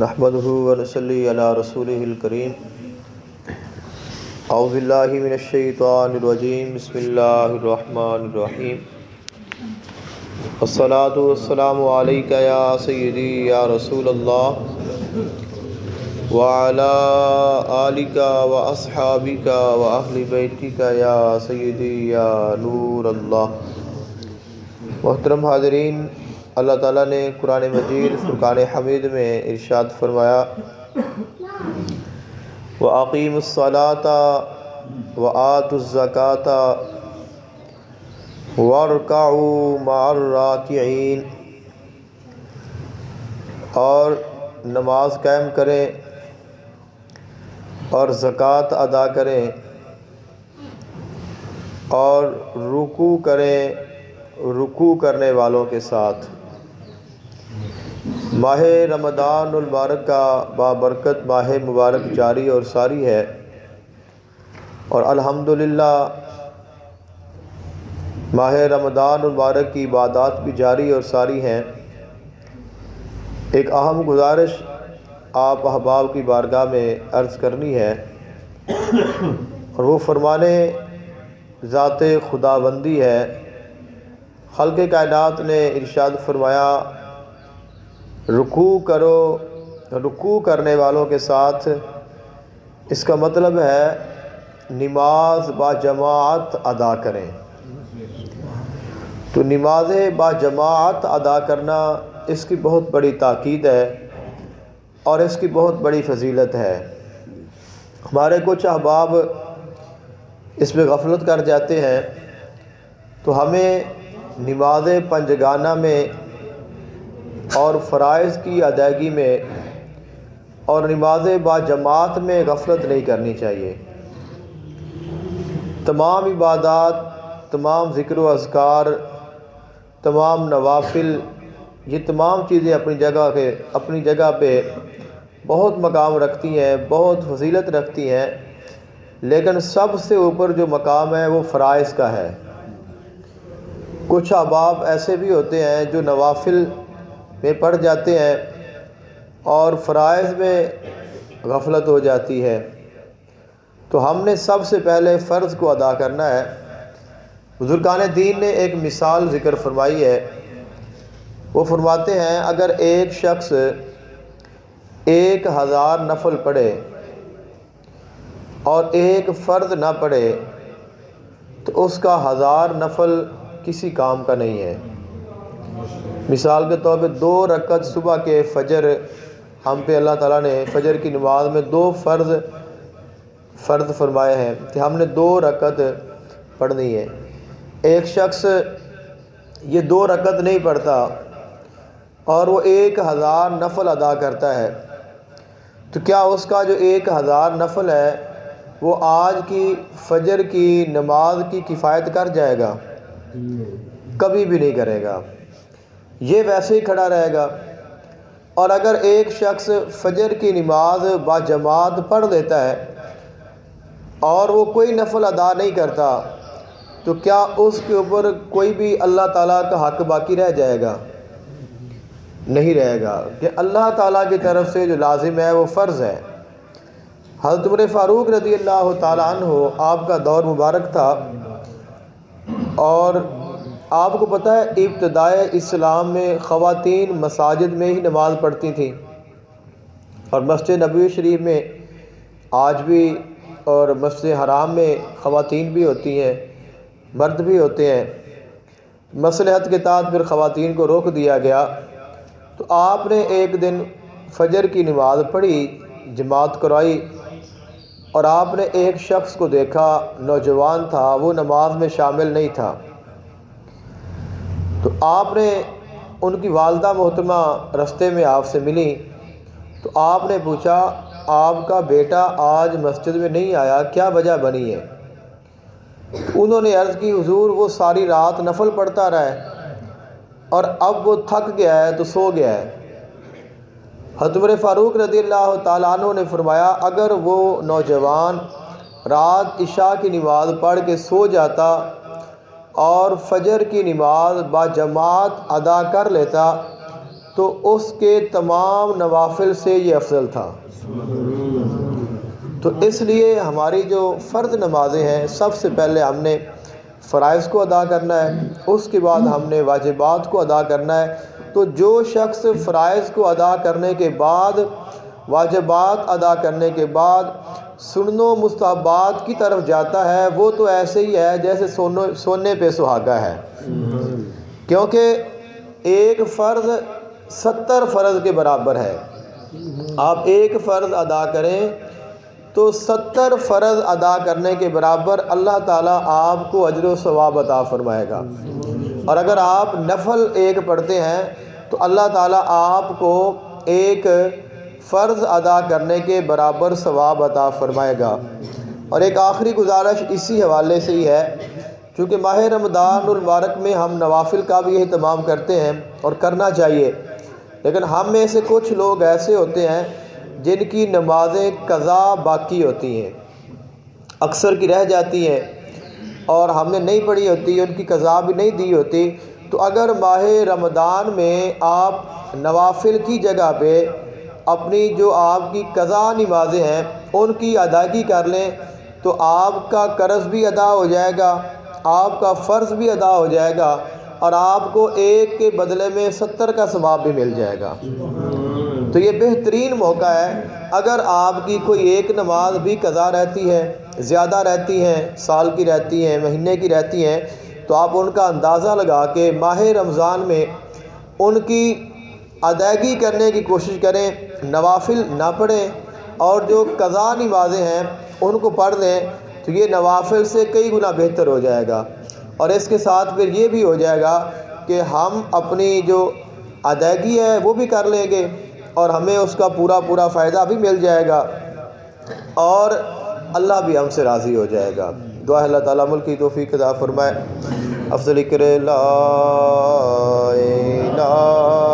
نحمده ونصلي على رسوله الكريم اعوذ باللہ من الشیطان الرجیم بسم اللہ الرحمن الرحیم والصلاة والسلام علیک یا سیدی یا رسول اللہ وعلی آلک واصحابک واہل بیتک یا سیدی یا نور اللہ۔ محترم حاضرین، اللہ تعالیٰ نے قرآن مجید فرقان حمید میں ارشاد فرمایا وَأَقِيمُوا الصَّلَاةَ وَآتُوا الزَّكَاةَ وَارْكَعُوا مَعَ الرَّاكِعِينَ، اور نماز قائم کریں اور زکوٰۃ ادا کریں اور رکوع کریں رکوع کرنے والوں کے ساتھ۔ ماہ رمضان المبارک کا بابرکت ماہ مبارک جاری اور ساری ہے، اور الحمدللہ ماہ رمضان المبارک کی عبادات بھی جاری اور ساری ہیں۔ ایک اہم گزارش آپ احباب کی بارگاہ میں عرض کرنی ہے، اور وہ فرمانے ذات خداوندی ہے۔ خلق کائنات نے ارشاد فرمایا رکوع کرو رکوع کرنے والوں کے ساتھ، اس کا مطلب ہے نماز با جماعت ادا کریں۔ تو نماز با جماعت ادا کرنا اس کی بہت بڑی تاکید ہے اور اس کی بہت بڑی فضیلت ہے۔ ہمارے کچھ احباب اس میں غفلت کر جاتے ہیں، تو ہمیں نماز پنجگانہ میں اور فرائض کی ادائیگی میں اور نماز با جماعت میں غفلت نہیں کرنی چاہیے۔ تمام عبادات، تمام ذکر و اذکار، تمام نوافل، یہ تمام چیزیں اپنی جگہ پہ بہت مقام رکھتی ہیں، بہت فضیلت رکھتی ہیں، لیکن سب سے اوپر جو مقام ہے وہ فرائض کا ہے۔ کچھ احباب ایسے بھی ہوتے ہیں جو نوافل میں پڑ جاتے ہیں اور فرائض میں غفلت ہو جاتی ہے۔ تو ہم نے سب سے پہلے فرض کو ادا کرنا ہے۔ بزرگان دین نے ایک مثال ذکر فرمائی ہے، وہ فرماتے ہیں اگر ایک شخص 1000 نفل پڑھے اور ایک فرض نہ پڑھے تو اس کا 1000 نفل کسی کام کا نہیں ہے۔ مثال کے طور پہ 2 رکعت صبح کے فجر ہم پہ اللہ تعالیٰ نے فجر کی نماز میں 2 فرض فرمائے ہیں کہ ہم نے 2 رکعت پڑھنی ہے۔ ایک شخص یہ 2 رکعت نہیں پڑھتا اور وہ 1000 نفل ادا کرتا ہے، تو کیا اس کا جو 1000 نفل ہے وہ آج کی فجر کی نماز کی کفایت کر جائے گا؟ کبھی بھی نہیں کرے گا، یہ ویسے ہی کھڑا رہے گا۔ اور اگر ایک شخص فجر کی نماز با جماعت پڑھ لیتا ہے اور وہ کوئی نفل ادا نہیں کرتا، تو کیا اس کے اوپر کوئی بھی اللہ تعالیٰ کا حق باقی رہ جائے گا؟ نہیں رہے گا، کہ اللہ تعالیٰ کی طرف سے جو لازم ہے وہ فرض ہے۔ حضرت عمر فاروق رضی اللہ تعالیٰ عنہ، آپ کا دور مبارک تھا، اور آپ کو پتہ ہے ابتدائے اسلام میں خواتین مساجد میں ہی نماز پڑھتی تھیں، اور مسجد نبوی شریف میں آج بھی اور مسجد حرام میں خواتین بھی ہوتی ہیں، مرد بھی ہوتے ہیں۔ مصلحت کے تحت پھر خواتین کو روک دیا گیا، تو آپ نے ایک دن فجر کی نماز پڑھی، جماعت کرائی، اور آپ نے ایک شخص کو دیکھا، نوجوان تھا، وہ نماز میں شامل نہیں تھا۔ تو آپ نے ان کی والدہ محترمہ رستے میں آپ سے ملی، تو آپ نے پوچھا آپ کا بیٹا آج مسجد میں نہیں آیا، کیا وجہ بنی ہے؟ انہوں نے عرض کی حضور وہ ساری رات نفل پڑھتا رہا ہے اور اب وہ تھک گیا ہے تو سو گیا ہے۔ حضرت عمر فاروق رضی اللہ تعالیٰ عنہ نے فرمایا اگر وہ نوجوان رات عشاء کی نماز پڑھ کے سو جاتا اور فجر کی نماز با جماعت ادا کر لیتا تو اس کے تمام نوافل سے یہ افضل تھا۔ تو اس لیے ہماری جو فرض نمازیں ہیں سب سے پہلے ہم نے فرائض کو ادا کرنا ہے، اس کے بعد ہم نے واجبات کو ادا کرنا ہے۔ تو جو شخص فرائض کو ادا کرنے کے بعد، واجبات ادا کرنے کے بعد سنن و مستحبات کی طرف جاتا ہے، وہ تو ایسے ہی ہے جیسے سونے پہ سہاگا ہے، کیونکہ ایک فرض 70 فرض کے برابر ہے۔ آپ ایک فرض ادا کریں تو 70 فرض ادا کرنے کے برابر اللہ تعالیٰ آپ کو اجر و ثواب عطا فرمائے گا۔ اور اگر آپ نفل ایک پڑھتے ہیں تو اللہ تعالیٰ آپ کو ایک فرض ادا کرنے کے برابر ثواب عطا فرمائے گا۔ اور ایک آخری گزارش اسی حوالے سے ہی ہے، چونکہ ماہ رمضان المبارک میں ہم نوافل کا بھی اہتمام کرتے ہیں اور کرنا چاہیے، لیکن ہم میں سے کچھ لوگ ایسے ہوتے ہیں جن کی نمازیں قضا باقی ہوتی ہیں، اکثر کی رہ جاتی ہیں اور ہم نے نہیں پڑھی ہوتی، ان کی قضا بھی نہیں دی ہوتی۔ تو اگر ماہ رمضان میں آپ نوافل کی جگہ پہ اپنی جو آپ کی قضا نمازیں ہیں ان کی ادائیگی کر لیں تو آپ کا قرض بھی ادا ہو جائے گا، آپ کا فرض بھی ادا ہو جائے گا، اور آپ کو ایک کے بدلے میں 70 کا ثواب بھی مل جائے گا۔ تو یہ بہترین موقع ہے۔ اگر آپ کی کوئی ایک نماز بھی قضا رہتی ہے، زیادہ رہتی ہیں، سال کی رہتی ہیں، مہینے کی رہتی ہیں، تو آپ ان کا اندازہ لگا کے ماہ رمضان میں ان کی ادائیگی کرنے کی کوشش کریں، نوافل نہ پڑھیں اور جو قضا نمازیں ہیں ان کو پڑھ لیں، تو یہ نوافل سے کئی گنا بہتر ہو جائے گا۔ اور اس کے ساتھ پھر یہ بھی ہو جائے گا کہ ہم اپنی جو ادائیگی ہے وہ بھی کر لیں گے اور ہمیں اس کا پورا فائدہ بھی مل جائے گا اور اللہ بھی ہم سے راضی ہو جائے گا۔ دعا ہے اللہ تعالیٰ ملک کی توفیق عطا فرمائے۔ افضل ذکر لا الہ